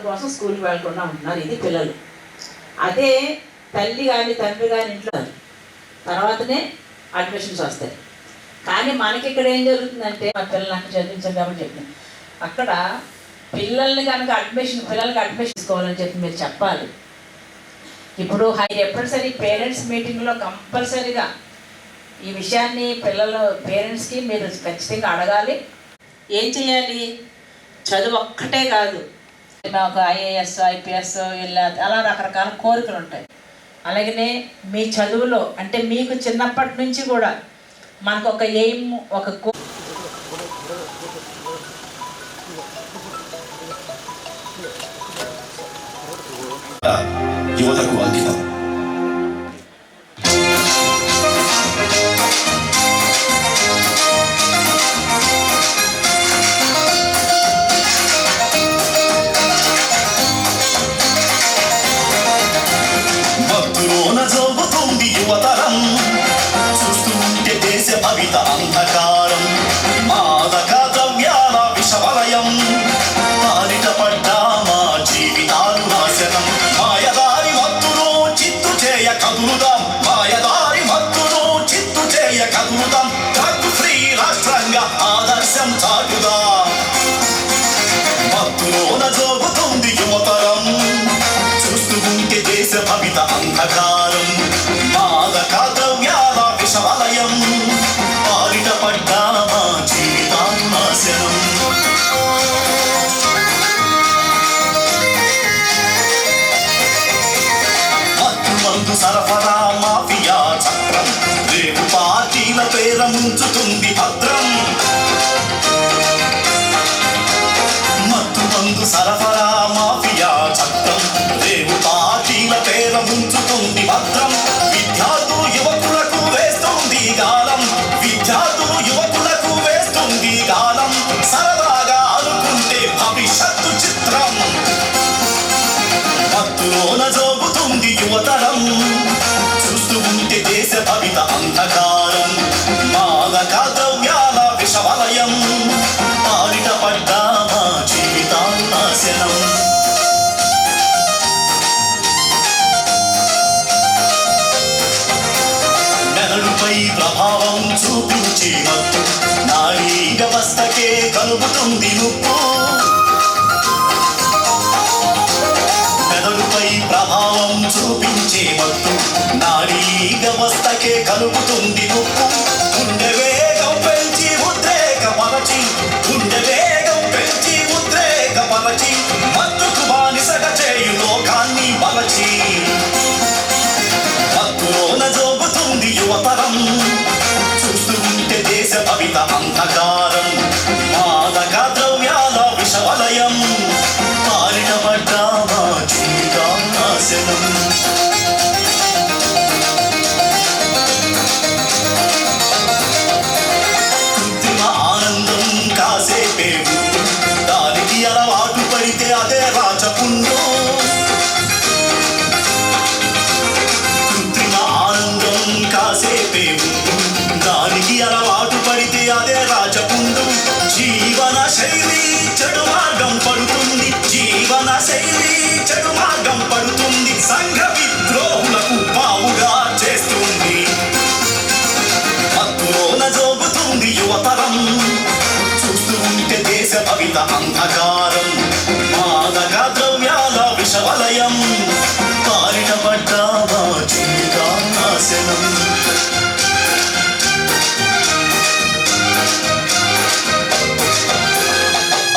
కోసం స్కూల్కి వెళ్ళకుండా ఉంటున్నారు. ఇది పిల్లలు. అదే తల్లి కానీ తండ్రి కానీ ఇంట్లో తర్వాతనే అడ్మిషన్స్ వస్తాయి. కానీ మనకి ఇక్కడ ఏం జరుగుతుందంటే మా పిల్లలు అక్కడ చదివించారు కాబట్టి చెప్పిన అక్కడ పిల్లల్ని కనుక పిల్లలకి అడ్మిషన్ తీసుకోవాలని చెప్పి మీరు చెప్పాలి. ఇప్పుడు ఎప్పటిసరి పేరెంట్స్ మీటింగ్లో కంపల్సరీగా ఈ విషయాన్ని పేరెంట్స్కి మీరు ఖచ్చితంగా అడగాలి. ఏం చేయాలి? చదువు ఒక్కటే కాదు, మాకు ఐఏఎస్ ఐపీఎస్ ఇలా అలా రకరకాల కోరికలు ఉంటాయి. అలాగనే మీ చదువులో అంటే మీకు చిన్నప్పటి నుంచి కూడా మనకు ఒక ఎయిమ్ ఒక యువతకు అంకితం. జోగుతుంది యువతరం, చూస్తూ ఉంటే దేశ భవిత అంధకారం, మాదక ద్రవ్యాల విషవలయం, పాలిట పడ్డా మా జీవితాలు నాశనం. మాయదారి మత్తును చిత్తు చేయ కదులుదాం, మాయదారి మత్తును చిత్తు చేయ కదులుదాం, డ్రగ్ ఫ్రీ రాష్ట్రంగా ఆదర్శం చాటుదాం. మత్తులోన జోగుతుంది యువతరం, చూస్తూ ఉంటే దేశ భవిత అంధకారం, మాదక ద్రవ్యాల విషవలయం, పాలిట పడ్డా మా జీవితాలు నాశనం. మత్తు సరఫరా మాఫియా చక్రం, రేపు పార్టీల పేర ముంచుతుంది భద్రం. మత్తు సరఫరా మాఫియా చక్రం, రేపు పార్టీల పేర ముంచుతుంది భద్రం. విద్యార్థులు యువకులకు వేస్తుంది గాలం, విద్యార్థులు యువకులకు వేస్తుంది గాలం, సరదాగా అనుకుంటే భవిష్యత్తు చిత్రం. మత్తులోన జోగుతుంది యువతరం, చూస్తూ ఉంటే దేశ భవిత అంధకారం, మాదక ద్రవ్యాల విషవలయం, పాలిట పడ్డా మా జీవితాలు నాశనం. మెదడుపై ప్రభావం చూపించి మత్తు, నాడీ వ్యవస్థకే కలుగుతుంది ముప్పు. మెదడుపై ప్రభావం చూపించే మత్తు, నాడీ వ్యవస్థకే కలుగుతుంది ముప్పు. గుండె వేగం పెంచి ఉద్రేకపరచి, గుండె వేగం పెంచి ఉద్రేకపరచి, మత్తుకు బానిసగా చేయు లోకాన్ని మలచి. మత్తులోన జోగుతుంది యువతరం, చూస్తూ ఉంటే దేశ భవిత అంధకారం, మాదక ద్రవ్యాల విషవలయం, పాలిట పడ్డా మా జీవితాలు నాశనం. కృత్రిమ ఆనందం కాసేపే ఉండు, దానికి అలవాటు పడితే అదే రాచపుండు. కృత్రిమ ఆనందం కాసేపే ఉండు, దానికి అలవాటు పడితే అదే రాచపుండు. జీవన శైలి చెడు మార్గం పడుతుంది, జీవన శైలి చెడు మార్గం పడుతుంది, సంఘ విద్రోహులకు పావుగా చేస్తుంది. మత్తులోన జోగుతుంది యువతరం, చూస్తూ ఉంటే దేశ భవిత అంధకారం, మాదక ద్రవ్యాల విషవలయం, పాలిట పడ్డా మా జీవితాలు నాశనం.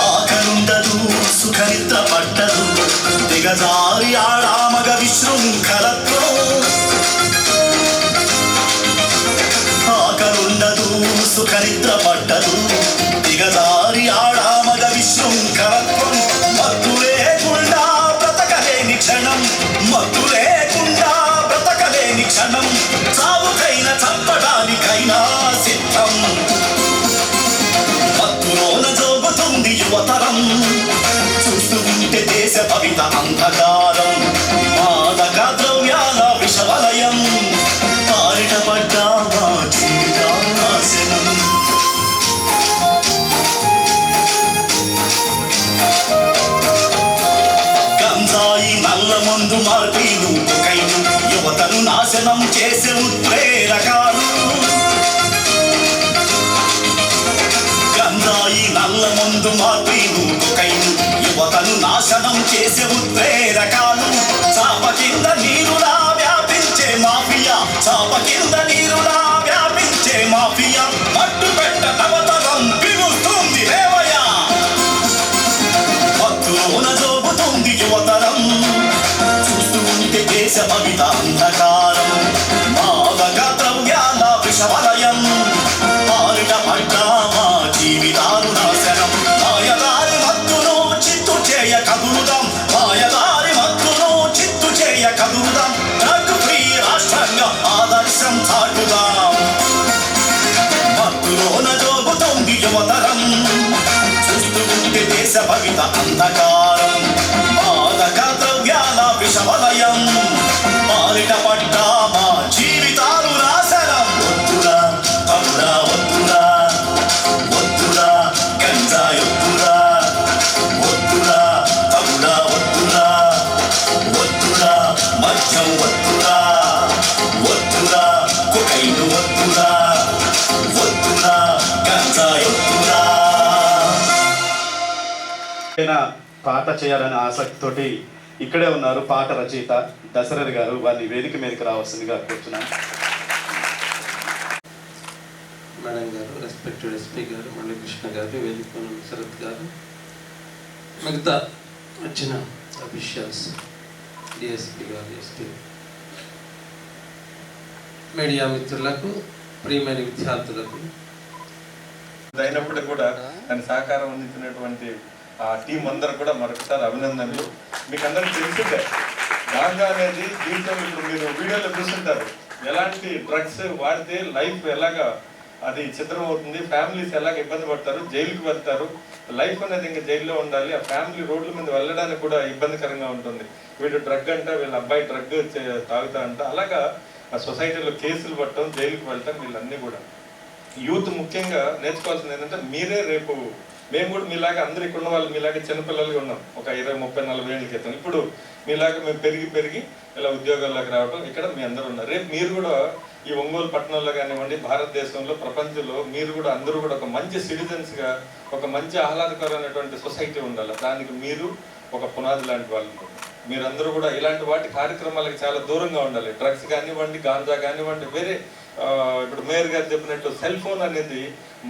ఆకలుండదు, సుఖనిద్ర పట్టదు, దిగజారి ఆడామగ విశృంఖలత్వం. ఆకలుండదు, సుఖనిద్ర పట్టదు, దిగజారి ఆడామగ విశృంఖలత్వం. మత్తు లేకుండా బ్రతకలేని క్షణం, మత్తు లేకుండా బ్రతకలేని క్షణం, చావుకైనా చంపడానికైనా సిద్ధం. మత్తులోన జోగుతుంది యువతరం, చూస్తూ ఉంటే దేశ భవిత అంధకారం, మాదక ద్రవ్యాల విషవలయం, పాలిట పడ్డా మా జీవితాలు నాశనం. మందు మార్పీలు కొకైను యువతను నాశనం చేసే ఉత్ప్రేరకాలు గంజాయి నల్ల మందు మార్పీలు కొకైను యువతను నాశనం చేసే ఉత్ప్రేరకాలు చాప కింద నీరులా వ్యాపించే మాఫియా చాప కింద నీరులా వ్యాపించే మాఫియా పట్టు పెట్ట తవతరం పిలుస్తుంది రేవయ్య భక్తులోన జోగుతుంది యువతరం చూస్తూ ఉంటే దేశ భవిత అంధకారం మాదక ద్రవ్యాల విషవలయం పాలిట పడ్డా మా జీవితాలు నాశనం మాయదారి మత్తును చిత్తు చేయ కదులుదాం మాయదారి మత్తును చిత్తు చేయ కదులుదాం డ్రగ్ ఫ్రీ రాష్ట్రంగా ఆదర్శం చాటుదాం మత్తులోన జోగుతుంది యువతరం చూస్తూ ఉంటే దేశ భవిత అంధకారం మాదక ద్రవ్యాల విషవలయం పాలిట పడ్డా మా జీవితాలు నాశనం వద్దురా తమ్ముడా వద్దురా వద్దురా గంజాయొద్దురా వద్దురా తమ్ముడా వద్దురా వద్దురా మద్యం వద్దురా వద్దురా కొకైను వద్దురా వద్దురా గంజాయొద్దురా పాట చేయాలనే ఆసక్తితోటి ఇక్కడే ఉన్నారు పాట రచయిత దశరథ్ గారు. వారిని వేదిక మీదకి రావాల్సిందిగా కూర్చున్నాను. మేడం గారు, రెస్పెక్టెడ్ ఎస్పీ గారు, మురళీకృష్ణ గారు, వేదిక శరత్ గారు, మిగతా వచ్చిన అఫీషియల్స్, డిఎస్పీ గారు, ఎస్పీ, మీడియా మిత్రులకు, ప్రియమైన విద్యార్థులకు, అయినప్పుడు కూడా దాని సహకారం అందించినటువంటి ఆ టీం అందరూ కూడా మరొకసారి అభినందనలు. మీకు అందరికీ తెలిసిందే గాంజా అనేది జీవితం ఇప్పుడు మీరు వీడియోలో చూస్తుంటారు ఎలాంటి డ్రగ్స్ వాడితే లైఫ్ ఎలాగా అది చిత్రం అవుతుంది, ఫ్యామిలీస్ ఎలాగ ఇబ్బంది పడతారు, జైలుకి వెళ్తారు, లైఫ్ అనేది ఇంకా జైల్లో ఉండాలి, ఆ ఫ్యామిలీ రోడ్ల మీద వెళ్ళడానికి కూడా ఇబ్బందికరంగా ఉంటుంది. వీడు డ్రగ్ అంట, వీళ్ళ అబ్బాయి డ్రగ్ తాగుతా అంట, అలాగా ఆ సొసైటీలో కేసులు పట్టడం, జైలుకి వెళ్ళటం, వీళ్ళన్నీ కూడా యూత్ ముఖ్యంగా నేర్చుకోవాల్సింది ఏంటంటే మీరే రేపు మేము కూడా మీలాగా అందరూ ఇక్కడ ఉన్న వాళ్ళు మీలాగా చిన్నపిల్లలుగా ఉన్నాం ఒక 20, 30, 40 ఏళ్ళ క్రితం. ఇప్పుడు మీలాగా మేము పెరిగి ఇలా ఉద్యోగాల్లోకి రావడం ఇక్కడ మీ అందరూ ఉన్నారు. రేపు మీరు కూడా ఈ ఒంగోలు పట్టణంలో కానివ్వండి, భారతదేశంలో, ప్రపంచంలో మీరు కూడా అందరూ కూడా ఒక మంచి సిటిజన్స్గా, ఒక మంచి ఆహ్లాదకరమైనటువంటి సొసైటీ ఉండాలి. దానికి మీరు ఒక పునాది లాంటి వాళ్ళు. మీరందరూ కూడా ఇలాంటి వాటి కార్యక్రమాలకు చాలా దూరంగా ఉండాలి. డ్రగ్స్ కానివ్వండి, గాంజా కానివ్వండి, వేరే ఇప్పుడు మేయర్ గారు చెప్పినట్టు సెల్ ఫోన్ అనేది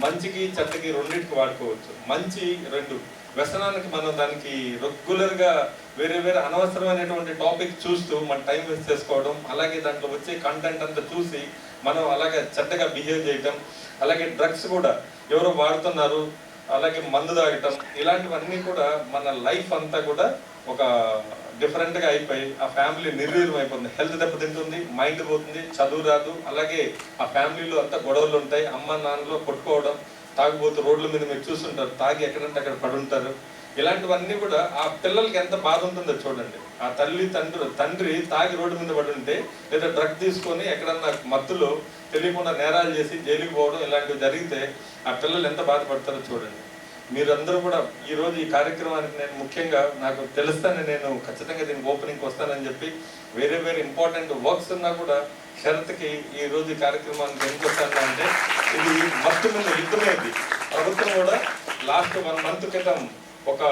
మంచికి చెడ్డకి రెండింటికి వాడుకోవచ్చు. మంచి రెండు వ్యసనానికి మనం దానికి రెగ్యులర్గా వేరే అనవసరమైనటువంటి టాపిక్ చూస్తూ మన టైం వేస్ట్ చేసుకోవడం, అలాగే దాంట్లో వచ్చే కంటెంట్ అంతా చూసి మనం అలాగే చెడ్డగా బిహేవ్ చేయటం, అలాగే డ్రగ్స్ కూడా ఎవరో వాడుతున్నారు, అలాగే మందు తాగటం, ఇలాంటివన్నీ కూడా మన లైఫ్ అంతా కూడా ఒక డిఫరెంట్గా అయిపోయి ఆ ఫ్యామిలీ నిర్వీర్యం అయిపోతుంది, హెల్త్ దెబ్బతింటుంది, మైండ్ పోతుంది, చదువు రాదు, అలాగే ఆ ఫ్యామిలీలో అంతా గొడవలు ఉంటాయి, అమ్మ నాన్నలో కొట్టుకోవడం, తాగుబోతు రోడ్ల మీద మీరు చూస్తుంటారు, తాగి ఎక్కడంటే అక్కడ పడుంటారు. ఇలాంటివన్నీ కూడా ఆ పిల్లలకి ఎంత బాధ ఉంటుందో చూడండి. ఆ తండ్రి తాగి రోడ్డు మీద పడి ఉంటే, లేదా డ్రగ్ తీసుకొని ఎక్కడన్నా మత్తులో తెలియకుండా నేరాలు చేసి జైలుకి పోవడం, ఇలాంటివి జరిగితే ఆ పిల్లలు ఎంత బాధపడతారో చూడండి. మీరందరూ కూడా ఈరోజు ఈ కార్యక్రమానికి నేను ముఖ్యంగా నాకు తెలుస్తాను, నేను ఖచ్చితంగా దీనికి ఓపెనింగ్కి వస్తానని చెప్పి వేరే ఇంపార్టెంట్ వర్క్స్ ఉన్నా కూడా షరత్కి ఈరోజు ఈ కార్యక్రమానికి ఎందుకు వస్తాను అంటే ఇది మత్తు మీద యుద్ధమైంది. ప్రభుత్వం కూడా లాస్ట్ 1 month క్రితం ఒక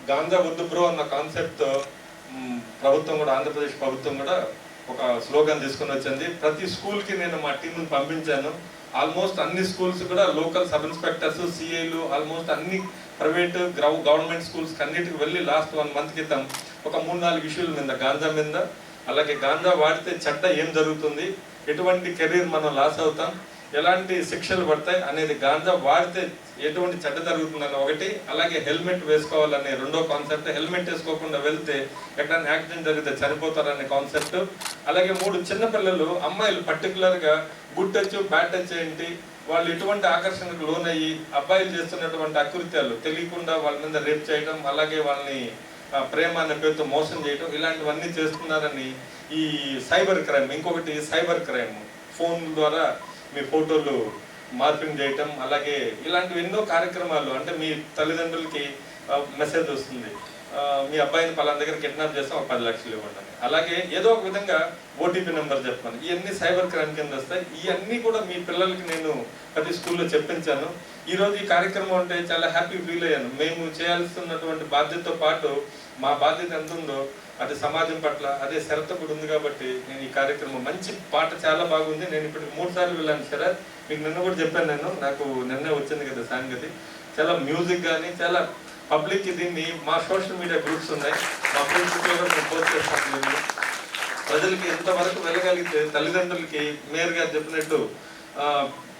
గాంజా వద్దు బ్రో అన్న కాన్సెప్ట్ ప్రభుత్వం కూడా, ఆంధ్రప్రదేశ్ ప్రభుత్వం కూడా ఒక స్లోగన్ తీసుకుని వచ్చింది. ప్రతి స్కూల్కి నేను మా టీంని పంపించాను. ఆల్మోస్ట్ అన్ని స్కూల్స్ కూడా లోకల్ సబ్ ఇన్స్పెక్టర్స్, సిఐలు, ఆల్మోస్ట్ అన్ని ప్రైవేట్ గవర్నమెంట్ స్కూల్స్కి అన్నిటికి వెళ్ళి లాస్ట్ 1 month క్రితం ఒక 3-4 ఇష్యూల మీద, గాంజా మీద, అలాగే గాంజా వాడితే చెడ్డ ఏం జరుగుతుంది, ఎటువంటి కెరీర్ మనం లాస్ అవుతాం, ఎలాంటి శిక్షలు పడతాయి అనేది, గాంజా వాడితే ఎటువంటి చెడ్డ జరుగుతుందని ఒకటి, అలాగే హెల్మెట్ వేసుకోవాలనే రెండో కాన్సెప్ట్, హెల్మెట్ వేసుకోకుండా వెళ్తే ఎక్కడైనా యాక్సిడెంట్ జరిగితే చనిపోతారనే కాన్సెప్ట్, అలాగే 3 చిన్నపిల్లలు అమ్మాయిలు పర్టికులర్గా గుడ్ టచ్ బ్యాడ్ టచ్ ఏంటి, వాళ్ళు ఎటువంటి ఆకర్షణకు లోనయ్యి అబ్బాయిలు చేస్తున్నటువంటి అకృత్యాలు తెలియకుండా వాళ్ళ మీద రేప్ చేయడం, అలాగే వాళ్ళని ప్రేమ అనే పేరుతో మోసం చేయడం, ఇలాంటివన్నీ చేస్తున్నారని ఈ సైబర్ క్రైమ్, ఇంకొకటి సైబర్ క్రైమ్, ఫోన్ ద్వారా మీ ఫోటోలు మార్పింగ్ చేయటం, అలాగే ఇలాంటివి ఎన్నో కార్యక్రమాలు, అంటే మీ తల్లిదండ్రులకి మెసేజ్ వస్తుంది, మీ అబ్బాయిని పలానా దగ్గర కిడ్నాప్ చేస్తాం ఒక 10 లక్షలు ఇవ్వండి అని. అలాగే ఏదో ఒక విధంగా ఓటీపీ నెంబర్ చెప్పాను. ఇవన్నీ సైబర్ క్రైమ్ కింద వస్తాయి. ఇవన్నీ కూడా మీ పిల్లలకి నేను ప్రతి స్కూల్లో చెప్పించాను. ఈరోజు ఈ కార్యక్రమం అంటే చాలా హ్యాపీ ఫీల్ అయ్యాను. మేము చేయాల్సినటువంటి బాధ్యతతో పాటు మా బాధ్యత ఎంత ఉందో అది సమాజం పట్ల అదే శ్రద్ధ కూడా ఉంది కాబట్టి నేను ఈ కార్యక్రమం మంచి పాట చాలా బాగుంది. నేను ఇప్పటికి 3 సార్లు వెళ్ళాను సార్. మీకు నిన్న కూడా చెప్పాను, నేను నాకు నిన్నే వచ్చింది కదా సాంగ్. అది చాలా మ్యూజిక్ కానీ చాలా పబ్లిక్ దీన్ని మా సోషల్ మీడియా గ్రూప్స్ ఉన్నాయి, మా ఫేస్బుక్లో కూడా నేను పోస్ట్ చేస్తాను. ప్రజలకి ఎంతవరకు వెళ్ళగలిగితే తల్లిదండ్రులకి మేయర్ గారు చెప్పినట్టు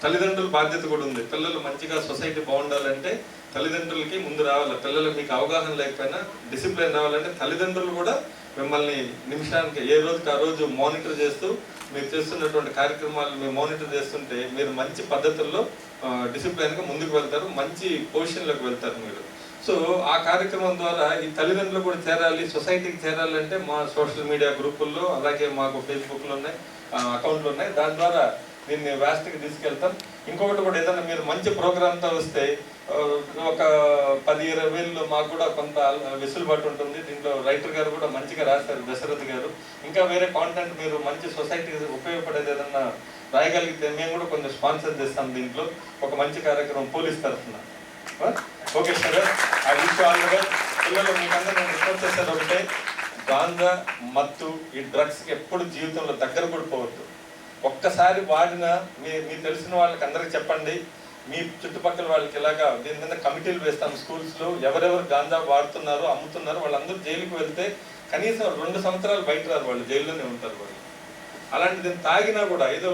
తల్లిదండ్రుల బాధ్యత కూడా ఉంది. పిల్లలు మంచిగా సొసైటీ బాగుండాలంటే తల్లిదండ్రులకి ముందు రావాలి. పిల్లలకు మీకు అవగాహన లేకపోయినా డిసిప్లిన్ రావాలంటే తల్లిదండ్రులు కూడా మిమ్మల్ని నిమిషానికి ఏ రోజుకి ఆ రోజు మానిటర్ చేస్తూ మీరు చేస్తున్నటువంటి కార్యక్రమాలు మీరు మానిటర్ చేస్తుంటే మీరు మంచి పద్ధతుల్లో డిసిప్లిన్గా ముందుకు వెళ్తారు, మంచి పొజిషన్లోకి వెళ్తారు మీరు. సో ఆ కార్యక్రమం ద్వారా ఈ తల్లిదండ్రులు కూడా చేరాలి, సొసైటీకి చేరాలంటే మా సోషల్ మీడియా గ్రూపుల్లో అలాగే మాకు ఫేస్బుక్లో ఉన్నాయి, అకౌంట్లు ఉన్నాయి. దాని ద్వారా దీన్ని వ్యాస్ట్కి తీసుకెళ్తాం. ఇంకొకటి కూడా ఏదైనా మీరు మంచి ప్రోగ్రామ్తో వస్తే ఒక 10-20 వేలు మాకు కూడా కొంత వెసులుబాటు ఉంటుంది. దీంట్లో రైటర్ గారు కూడా మంచిగా రాశారు, దశరథ్ గారు. ఇంకా వేరే కాంటెంట్ మీరు మంచి సొసైటీకి ఉపయోగపడేది ఏదన్నా రాయగలిగితే మేము కూడా కొంచెం స్పాన్సర్ చేస్తాం. దీంట్లో ఒక మంచి కార్యక్రమం పోలీస్ తరఫున. ఓకే సార్, ఆ విషయం ఆల్రెడీ పిల్లలు మీకందరూ నేను రిక్వెస్ట్ చేసేది ఒకటే, గాంజా మత్తు ఈ డ్రగ్స్కి ఎప్పుడు జీవితంలో దగ్గర కూడా పోవద్దు. ఒక్కసారి వాడిన మీ తెలిసిన వాళ్ళకి అందరికి చెప్పండి, మీ చుట్టుపక్కల వాళ్ళకి ఇలాగా దీని మీద కమిటీలు వేస్తాం స్కూల్స్లో. ఎవరెవరు గాంజా వాడుతున్నారో అమ్ముతున్నారో వాళ్ళందరూ జైలుకి వెళ్తే కనీసం 2 సంవత్సరాలు బయట రారు, వాళ్ళు జైల్లోనే ఉంటారు వాళ్ళు. అలాంటి దీన్ని తాగినా కూడా ఏదో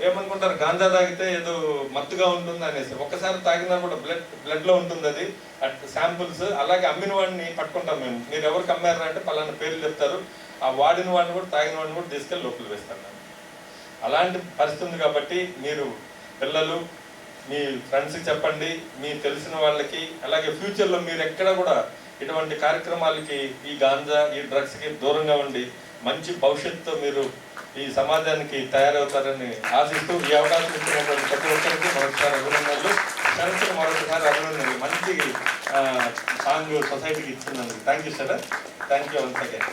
ఏమనుకుంటారు, గాంజా తాగితే ఏదో మత్తుగా ఉంటుంది అనేసి. ఒక్కసారి తాగినా కూడా బ్లడ్లో ఉంటుంది అది శాంపుల్స్. అలాగే అమ్మిన వాడిని పట్టుకుంటాం మేము. మీరు ఎవరికి అమ్మారా అంటే పలానా పేర్లు చెప్తారు. ఆ వాడిన వాడిని కూడా తాగిన వాడిని కూడా తీసుకెళ్ళి లోపల వేస్తాను. అలాంటి పరిస్థితి ఉంది కాబట్టి మీరు పిల్లలు మీ ఫ్రెండ్స్కి చెప్పండి, మీ తెలిసిన వాళ్ళకి. అలాగే ఫ్యూచర్లో మీరు ఎక్కడ కూడా ఇటువంటి కార్యక్రమాలకి ఈ గాంజా ఈ డ్రగ్స్కి దూరంగా ఉండి మంచి భవిష్యత్తుతో మీరు ఈ సమాజానికి తయారవుతారని ఆశిస్తూ ఈ అవకాశం ఇచ్చినటువంటి ప్రతి ఒక్కరికి మరొకసారి అభినందనలు. ఫ్రెండ్స్కి మరొకసారి అభినందనలు. మంచి సాంగ్ సొసైటీకి ఇచ్చినందుకు thank you sir. Thank you once again.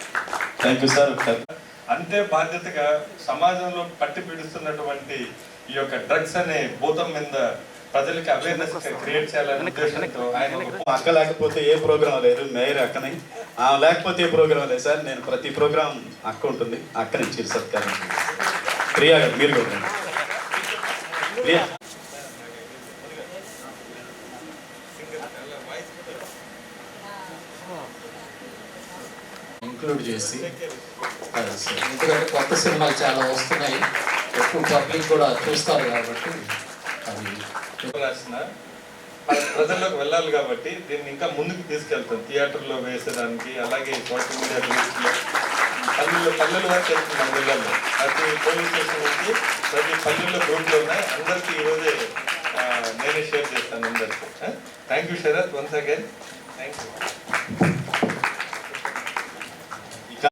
Thank you sir. అంతే బాధ్యతగా సమాజంలో పట్టి పీడిస్తున్నటువంటి ఈ యొక్క డ్రగ్స్ అనే భూతం మీద ప్రజలకి అవేర్నెస్ క్రియేట్ చేయాలనే ఉద్దేశంతో ఆయన అక్క లేకపోతే ఏ ప్రోగ్రాం లేదు, మేయర్ అక్కని. లేకపోతే ఏ ప్రోగ్రాం లేదు సార్. నేను ప్రతి ప్రోగ్రాం అక్క ఉంటుంది, అక్కని చిరు సత్కారం. ప్రియా గారు మీరు కూడా ప్రియా. ఇంక్లూడ్ చేసి ఎందుకంటే కొత్త సినిమాలు చాలా వస్తున్నాయి, ఎక్కువ పబ్లిక్ కూడా చూస్తారు కాబట్టి అవి రాసిన ప్రజల్లోకి వెళ్ళాలి కాబట్టి దీన్ని ఇంకా ముందుకు తీసుకెళ్తాం. థియేటర్లో వేసేదానికి అలాగే సోషల్ మీడియా పల్లెలు వరకు వెళ్తున్నాం వెళ్ళాలి. ప్రతి పోలీస్ స్టేషన్ నుంచి ప్రతి పల్లెల్లో గ్రూప్లో ఉన్నాయి. అందరికీ ఈరోజే నేనే షేర్ చేస్తాను అందరికీ. Thank you Sharath once again. Thank you.